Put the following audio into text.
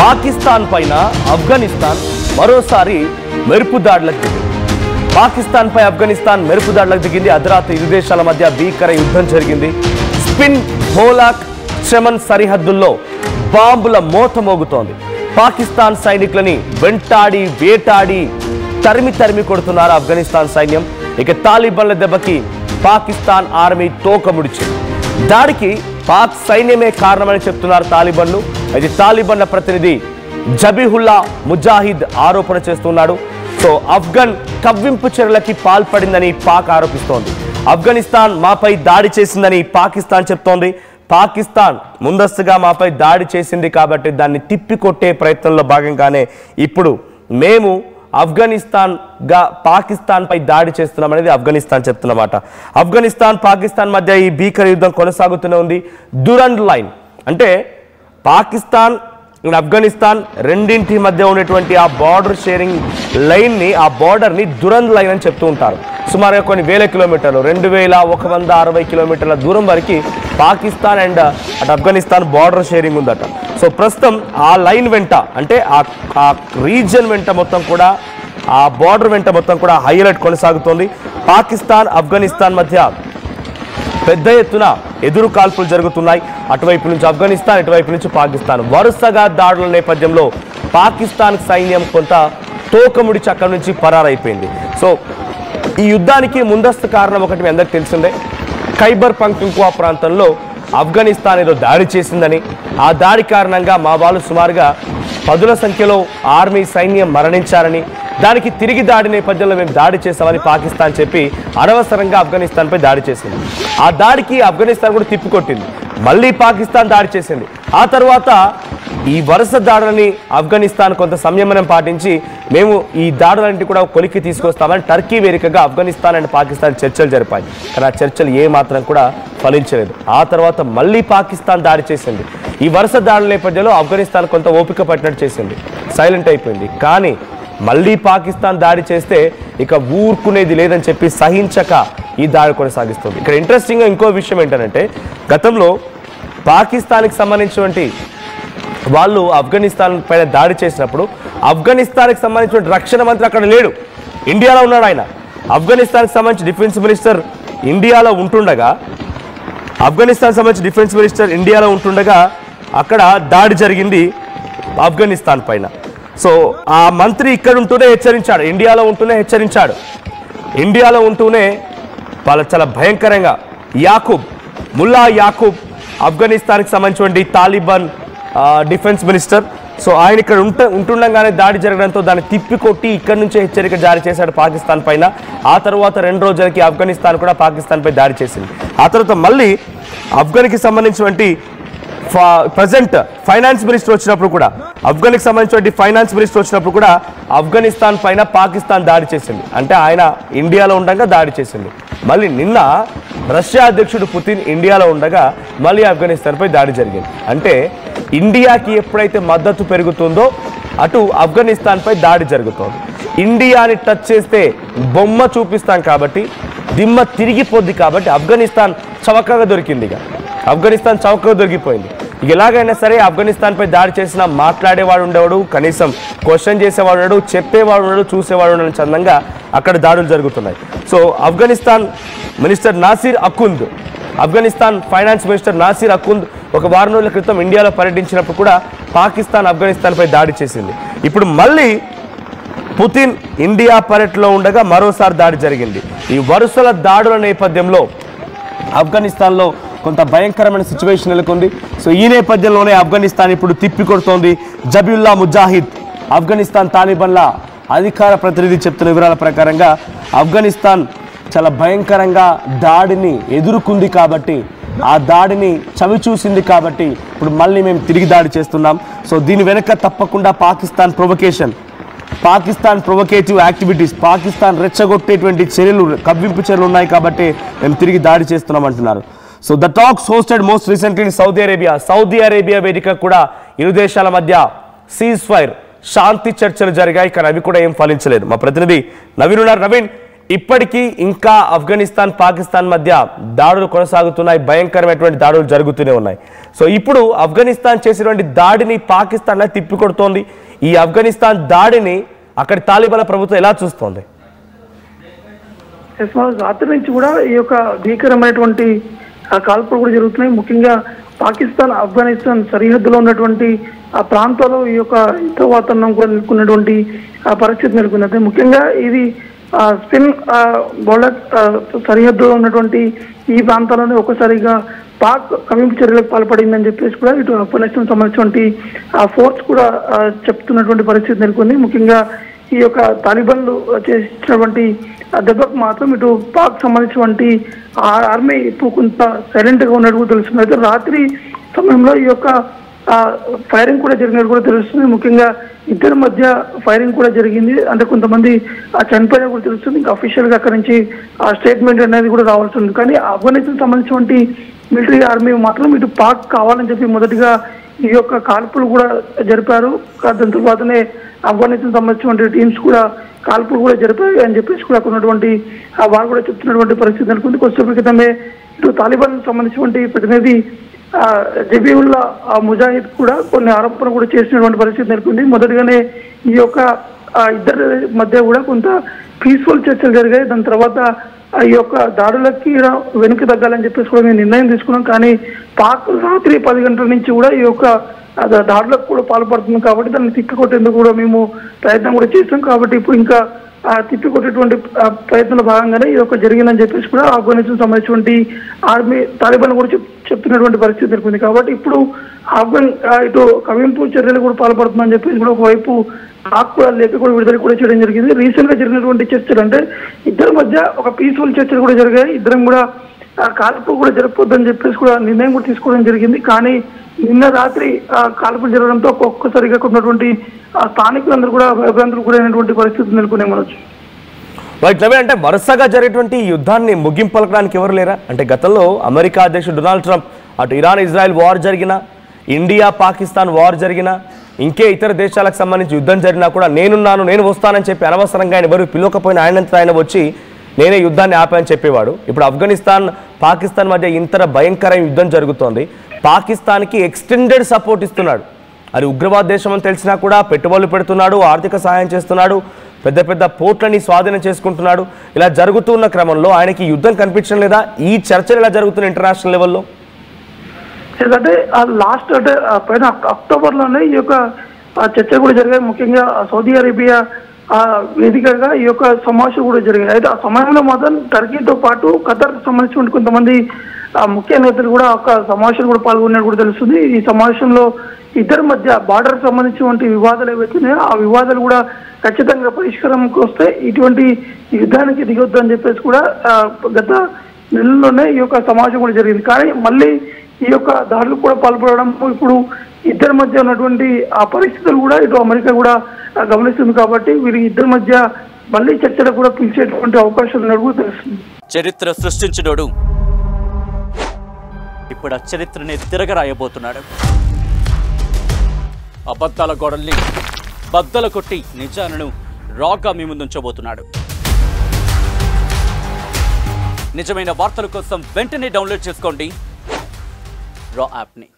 పాకిస్తాన్ పైన ఆఫ్ఘనిస్తాన్ మరోసారి మెరుపు దాడులకు దిగింది. పాకిస్తాన్ పై ఆఫ్ఘనిస్తాన్ మెరుపు దాడులకు దిగింది. అర్ధరాత్రి ఇరు దేశాల మధ్య భీకర యుద్ధం జరిగింది. స్పిన్ హోలాక్ చెమన్ సరిహద్దుల్లో బాంబుల మోత మోగుతోంది. పాకిస్తాన్ సైనికులని వెంటాడి వేటాడి తరిమి కొడుతున్నారు ఆఫ్ఘనిస్తాన్ సైన్యం. ఇక తాలిబాన్ల దెబ్బకి పాకిస్తాన్ ఆర్మీ తోక ముడిచింది. దాడికి పాక్ సైన్యమే కారణమని చెప్తున్నారు తాలిబాన్లు. అయితే తాలిబాన్ల ప్రతినిధి జబీహుల్లా ముజాహిద్ ఆరోపణ చేస్తున్నాడు. సో ఆఫ్ఘన్ కవ్వింపు చర్యలకి పాల్పడిందని పాక్ ఆరోపిస్తోంది. ఆఫ్ఘనిస్తాన్ మాపై దాడి చేసిందని పాకిస్తాన్ చెప్తోంది. పాకిస్తాన్ ముందస్తుగా మాపై దాడి చేసింది కాబట్టి దాన్ని తిప్పికొట్టే ప్రయత్నంలో భాగంగానే ఇప్పుడు మేము పాకిస్తాన్ పై దాడి చేస్తున్నాం అనేది ఆఫ్ఘనిస్తాన్ చెప్తున్నమాట. ఆఫ్ఘనిస్తాన్ పాకిస్తాన్ మధ్య ఈ భీకర యుద్ధం కొనసాగుతూనే ఉంది. దురండ్ లైన్ అంటే పాకిస్తాన్ ఆఫ్ఘనిస్తాన్ రెండింటి మధ్య ఉన్నటువంటి ఆ బార్డర్ షేరింగ్ లైన్ని ఆ బార్డర్ని దురండ్ లైన్ అని చెప్తూ ఉంటారు. సుమారుగా కొన్ని వేల కిలోమీటర్లు 2160 కిలోమీటర్ల దూరం వరకు పాకిస్తాన్ అండ్ అటు ఆఫ్ఘనిస్తాన్ బార్డర్ షేరింగ్ ఉందట. సో ప్రస్తుతం ఆ లైన్ వెంట అంటే ఆ రీజియన్ వెంట మొత్తం కూడా ఆ బార్డర్ వెంట మొత్తం కూడా హై అలర్ట్ కొనసాగుతోంది. పాకిస్తాన్ ఆఫ్ఘనిస్తాన్ మధ్య పెద్ద ఎత్తున ఎదురు కాల్పులు జరుగుతున్నాయి. అటువైపు నుంచి ఆఫ్ఘనిస్తాన్, ఇటువైపు నుంచి పాకిస్తాన్. వరుసగా దాడుల నేపథ్యంలో పాకిస్తాన్ సైన్యం కొంత తోకముడిచి అక్కడి నుంచి పరారైపోయింది. సో ఈ యుద్ధానికి ముందస్తు కారణం ఒకటి మీ అందరికి తెలిసిందే. ఖైబర్ పఖ్తూన్ఖ్వా ప్రాంతంలో ఆఫ్ఘనిస్తాన్ ఏదో దాడి చేసిందని, ఆ దాడి కారణంగా మా వాళ్ళు సుమారుగా 10ల సంఖ్యలో ఆర్మీ సైన్యం మరణించారని, దానికి తిరిగి దాడి నేపథ్యంలో మేము దాడి చేస్తామని పాకిస్తాన్ చెప్పి అనవసరంగా ఆఫ్ఘనిస్తాన్పై దాడి చేసింది. ఆ దాడికి ఆఫ్ఘనిస్తాన్ కూడా తిప్పికొట్టింది. మళ్ళీ పాకిస్తాన్ దాడి చేసింది. ఆ తర్వాత ఈ వరుస దాడులని ఆఫ్ఘనిస్తాన్ కొంత సంయమనం పాటించి మేము ఈ దాడులన్నింటి కూడా కొలిక్కి తీసుకొస్తామని టర్కీ వేదికగా ఆఫ్ఘనిస్తాన్ అండ్ పాకిస్తాన్ చర్చలు జరిపాయి. కానీ ఆ చర్చలు ఏ మాత్రం కూడా ఫలించలేదు. ఆ తర్వాత మళ్ళీ పాకిస్తాన్ దాడి చేసింది. ఈ వరుస దాడుల నేపథ్యంలో ఆఫ్ఘనిస్తాన్ కొంత ఓపిక పట్టినట్టు చేసింది, సైలెంట్ అయిపోయింది. కానీ మళ్ళీ పాకిస్తాన్ దాడి చేస్తే ఇక ఊరుకునేది లేదని చెప్పి సహించక ఈ దాడి కొనసాగిస్తుంది. ఇక్కడ ఇంట్రెస్టింగ్గా ఇంకో విషయం ఏంటంటే, గతంలో పాకిస్తాన్కి సంబంధించినటువంటి వాళ్ళు ఆఫ్ఘనిస్తాన్ పైన దాడి చేసినప్పుడు ఆఫ్ఘనిస్తాన్కి సంబంధించిన రక్షణ మంత్రి అక్కడ లేడు, ఇండియాలో ఉన్నాడు ఆయన. ఆఫ్ఘనిస్తాన్కి సంబంధించి డిఫెన్స్ మినిస్టర్ ఇండియాలో ఉంటుండగా అక్కడ దాడి జరిగింది ఆఫ్ఘనిస్తాన్ పైన. సో ఆ మంత్రి ఇక్కడ ఉంటూనే హెచ్చరించాడు, ఇండియాలో ఉంటూనే వాళ్ళ చాలా భయంకరంగా ముల్లా యాకూబ్ ఆఫ్ఘనిస్తాన్కి సంబంధించినటువంటి తాలిబాన్ డిఫెన్స్ మినిస్టర్. సో ఆయన ఇక్కడ ఉంటుండగానే దాడి జరగడంతో దాన్ని తిప్పికొట్టి ఇక్కడి నుంచే హెచ్చరిక జారీ చేశాడు పాకిస్తాన్ పైన. ఆ తర్వాత 2 రోజులకి ఆఫ్ఘనిస్తాన్ కూడా పాకిస్తాన్పై దాడి చేసింది. ఆ తర్వాత మళ్ళీ ఆఫ్ఘన్కి సంబంధించినటువంటి ప్రజెంట్ ఫైనాన్స్ మినిస్టర్ వచ్చినప్పుడు కూడా ఆఫ్ఘనిస్తాన్ పైన పాకిస్తాన్ దాడి చేసింది. అంటే ఆయన ఇండియాలో ఉండగా దాడి చేసింది. మళ్ళీ నిన్న రష్యా అధ్యక్షుడు పుతిన్ ఇండియాలో ఉండగా మళ్ళీ ఆఫ్ఘనిస్తాన్పై దాడి జరిగింది. అంటే ఇండియాకి ఎప్పుడైతే మద్దతు పెరుగుతుందో అటు ఆఫ్ఘనిస్తాన్పై దాడి జరుగుతోంది. ఇండియాని టచ్ చేస్తే బొమ్మ చూపిస్తాం కాబట్టి దిమ్మ తిరిగిపోద్ది కాబట్టి ఆఫ్ఘనిస్తాన్ చవకగా దొరికిపోయింది. ఎలాగైనా సరే ఆఫ్ఘనిస్తాన్పై దాడి చేసినా మాట్లాడేవాడు ఉండేవాడు, కనీసం క్వశ్చన్ చేసేవాడు ఉండడు, చెప్పేవాడు ఉండడు, చూసేవాడు ఉండడు చందంగా అక్కడ దాడులు జరుగుతున్నాయి. So Afghanistan finance minister Nasir Akhund ఒక వారం రోజుల క్రితం ఇండియాలో పర్యటించినప్పుడు కూడా పాకిస్తాన్ ఆఫ్ఘనిస్తాన్పై దాడి చేసింది. ఇప్పుడు మళ్ళీ పుతిన్ ఇండియా పర్యటనలో ఉండగా మరోసారి దాడి జరిగింది. ఈ వరుసల దాడుల నేపథ్యంలో ఆఫ్ఘనిస్తాన్లో కొంత భయంకరమైన సిచ్యువేషన్ నెలకొంది. సో ఈ నేపథ్యంలోనే ఆఫ్ఘనిస్తాన్ ఇప్పుడు తిప్పికొడుతోంది. జబీహుల్లా ముజాహిద్ ఆఫ్ఘనిస్తాన్ తాలిబాన్ల అధికార ప్రతినిధి చెప్తున్న వివరాల ప్రకారంగా ఆఫ్ఘనిస్తాన్ చాలా భయంకరంగా దాడిని ఎదుర్కొంది కాబట్టి, ఆ దాడిని చవిచూసింది కాబట్టి ఇప్పుడు మళ్ళీ మేము తిరిగి దాడి చేస్తున్నాం. సో దీని వెనక తప్పకుండా పాకిస్తాన్ ప్రొవకేటివ్ యాక్టివిటీస్, పాకిస్తాన్ రెచ్చగొట్టేటువంటి కవ్వింపు చర్యలు ఉన్నాయి కాబట్టి మేము తిరిగి దాడి చేస్తున్నాం అంటున్నారు. So the talks hosted most recently in Saudi Arabia వేదిక కూడా ఇరు దేశాల మధ్య సీజ్ ఫైర్ శాంతి చర్చలు జరిగాయి. కానీ అవి కూడా ఏం ఫలించలేదు. మా ప్రతినిధి నవీన్ ఉన్నారు. నవీన్, ఇప్పటికీ ఇంకా ఆఫ్ఘనిస్తాన్ పాకిస్తాన్ మధ్య దాడులు కొనసాగుతున్నాయి, భయంకరమైనటువంటి దాడులు జరుగుతూనే ఉన్నాయి. సో ఇప్పుడు ఆఫ్ఘనిస్తాన్ చేసినటువంటి దాడిని పాకిస్తాన్ తిప్పికొడుతోంది. ఈ ఆఫ్ఘనిస్తాన్ దాడిని అక్కడి తాలిబాన్ ప్రభుత్వం ఎలా చూస్తోంది? రాత్రి నుంచి కూడా ఈ యొక్క భీకరమైనటువంటి కాల్పులు కూడా జరుగుతున్నాయి. ముఖ్యంగా పాకిస్తాన్ ఆఫ్ఘనిస్తాన్ సరిహద్దులో ఉన్నటువంటి ఆ ప్రాంతాల్లో ఈ యొక్క యుద్ధ వాతావరణం కూడా నెలకొన్నటువంటి పరిస్థితి నెలకొంది. ముఖ్యంగా ఇది స్పిన్ బోర్డర్ సరిహద్దులో ఉన్నటువంటి ఈ ప్రాంతాల్లోనే ఒక్కసారిగా పాక్ కవింపు చర్యలకు పాల్పడిందని చెప్పేసి కూడా ఇటు ఆఫ్ఘనిస్తాన్ సంబంధించినటువంటి ఫోర్స్ కూడా చెప్తున్నటువంటి పరిస్థితి నెలకొంది. ముఖ్యంగా ఈ యొక్క తాలిబాన్లు చేసినటువంటి దెబ్బకు మాత్రం ఇటు పాక్ సంబంధించినటువంటి ఆర్మీ ఇప్పుడు కొంత సైలెంట్ గా ఉన్నట్టు తెలుస్తుంది. అయితే రాత్రి సమయంలో ఈ యొక్క ఫైరింగ్ కూడా జరిగినట్టు కూడా తెలుస్తుంది. ముఖ్యంగా ఇద్దరి మధ్య ఫైరింగ్ కూడా జరిగింది, అంటే కొంతమంది చనిపోయినా కూడా తెలుస్తుంది. ఇంకా అఫీషియల్ గా అక్కడి నుంచి స్టేట్మెంట్ అనేది కూడా రావాల్సి ఉంది. కానీ ఆఫ్ఘనిస్తాన్ సంబంధించినటువంటి మిలిటరీ ఆర్మీ మాత్రం ఇటు పాక్ కావాలని చెప్పి మొదటిగా ఈ యొక్క కాల్పులు కూడా జరిపారు. దాని తర్వాతనే ఆఫ్ఘనిస్తాన్ సంబంధించినటువంటి టీమ్స్ కూడా కాల్పులు కూడా జరిపాయి అని చెప్పేసి కూడా ఉన్నటువంటి వారు కూడా చెప్తున్నటువంటి పరిస్థితి అనుకుంది. కొద్దిసేపు క్రితమే ఇటు తాలిబాన్ సంబంధించినటువంటి ప్రతినిధి జబీవుల్లా ముజాహిద్ కూడా కొన్ని ఆరోపణలు కూడా చేసినటువంటి పరిస్థితి నెలకొంది. మొదటిగానే ఈ యొక్క ఇద్దరి మధ్య కూడా కొంత పీస్ఫుల్ చర్చలు జరిగాయి. దాని తర్వాత ఈ యొక్క దాడులకి వెనుక తగ్గాలని చెప్పేసి కూడా మేము నిర్ణయం తీసుకున్నాం. కానీ పాక్ రాత్రి 10 గంటల నుంచి కూడా ఈ యొక్క దాడులకు కూడా పాల్పడుతుంది కాబట్టి దాన్ని తిప్పికొట్టేందుకు కూడా మేము ప్రయత్నం కూడా చేస్తాం. కాబట్టి ఇప్పుడు ఇంకా తిప్పికొట్టేటువంటి ప్రయత్నంలో భాగంగానే ఈ యొక్క జరిగిందని చెప్పేసి కూడా ఆఫ్ఘనిస్తాన్ సంబంధించినటువంటి ఆర్మీ తాలిబాన్ కూడా చెప్తున్నటువంటి పరిస్థితి నెలకొంది. కాబట్టి ఇప్పుడు ఇటు కవింపు చర్యలు కూడా పాల్పడుతుందని చెప్పేసి కూడా ఒకవైపు పాక్ కూడా లేఖ కూడా విడుదల కూడా చేయడం జరిగింది. రీసెంట్ గా జరిగినటువంటి చర్చలు అంటే ఇద్దరి మధ్య ఒక పీస్ఫుల్ చర్చలు కూడా జరిగాయి. ఇద్దరం కూడా కాల్పులు కూడా జరపొద్దని చెప్పేసి కూడా నిర్ణయం కూడా తీసుకోవడం జరిగింది. కానీ నిన్న రాత్రి కాల్పులు జరగడంతో ఒక్కొక్కసారిగా ఉన్నటువంటి స్థానికులందరూ కూడా భయభ్రాంతులు గురైనటువంటి పరిస్థితి నెలకొన్నాయి. మనొచ్చు రైట్ నవీన్, అంటే వరుసగా జరిగేటువంటి యుద్ధాన్ని ముగింపు పలకడానికి ఎవరు లేరా? అంటే గతంలో అమెరికా అధ్యక్షుడు డొనాల్డ్ ట్రంప్ అటు ఇరాన్ ఇజ్రాయెల్ వార్ జరిగినా, ఇండియా పాకిస్తాన్ వార్ జరిగినా, ఇంకే ఇతర దేశాలకు సంబంధించి యుద్ధం జరిగినా కూడా నేనున్నాను, నేను వస్తానని చెప్పి అనవసరంగా ఆయన ఎవరు పిలవకపోయినా ఆయనంతా ఆయన వచ్చి నేనే యుద్ధాన్ని ఆపాయని చెప్పేవాడు. ఇప్పుడు ఆఫ్ఘనిస్తాన్ పాకిస్తాన్ మధ్య ఇంత భయంకర యుద్ధం జరుగుతోంది. పాకిస్తాన్కి ఎక్స్టెండెడ్ సపోర్ట్ ఇస్తున్నాడు. అది ఉగ్రవాద దేశం అని తెలిసినా కూడా పెట్టుబడులు పెడుతున్నాడు, ఆర్థిక సహాయం చేస్తున్నాడు, పెద్ద పెద్ద పోర్ట్లని స్వాధీనం చేసుకుంటున్నాడు. ఇలా జరుగుతున్న క్రమంలో ఆయనకి యుద్ధం కనిపించడం లేదా? ఈ చర్చలు ఎలా జరుగుతున్నాయి ఇంటర్నేషనల్ లెవెల్లో? అంటే లాస్ట్ అంటే పైన అక్టోబర్లోనే ఈ యొక్క చర్చలు కూడా జరిగాయి. ముఖ్యంగా సౌదీ అరేబియా వేదికగా ఈ యొక్క సమావేశం కూడా జరిగాయి. అయితే ఆ సమయంలో మాత్రం టర్కీతో పాటు ఖతర్కి సంబంధించిన కొంతమంది ముఖ్య నేతలు కూడా ఒక సమావేశం కూడా పాల్గొన్నట్టు కూడా తెలుస్తుంది. ఈ సమావేశంలో ఇద్దరి మధ్య బార్డర్ సంబంధించినటువంటి వివాదాలు ఏవైతున్నాయో ఆ వివాదాలు కూడా ఖచ్చితంగా పరిష్కారంకి వస్తే ఇటువంటి యుద్ధానికి దిగొద్దు అని చెప్పేసి కూడా గత నెలలోనే ఈ యొక్క సమావేశం కూడా జరిగింది. కానీ మళ్ళీ ఈ యొక్క దాడులు కూడా పాల్పడడం, ఇప్పుడు ఇద్దరి మధ్య ఉన్నటువంటి ఆ పరిస్థితులు కూడా ఇటు అమెరికా కూడా గమనిస్తుంది. కాబట్టి వీరి ఇద్దరి మధ్య మళ్ళీ చర్చలు కూడా పిలిచేటువంటి అవకాశం ఉన్నట్టు తెలుస్తుంది. చరిత్ర సృష్టించినోడు ఇప్పుడు ఆ చరిత్రని తిరగరాయబోతున్నాడు. అబద్ధాల గోడల్ని బద్దలు కొట్టి నిజాలను రాగా మీ ముందుంచబోతున్నాడు. నిజమైన వార్తల కోసం వెంటనే డౌన్లోడ్ చేసుకోండి రా యాప్ని.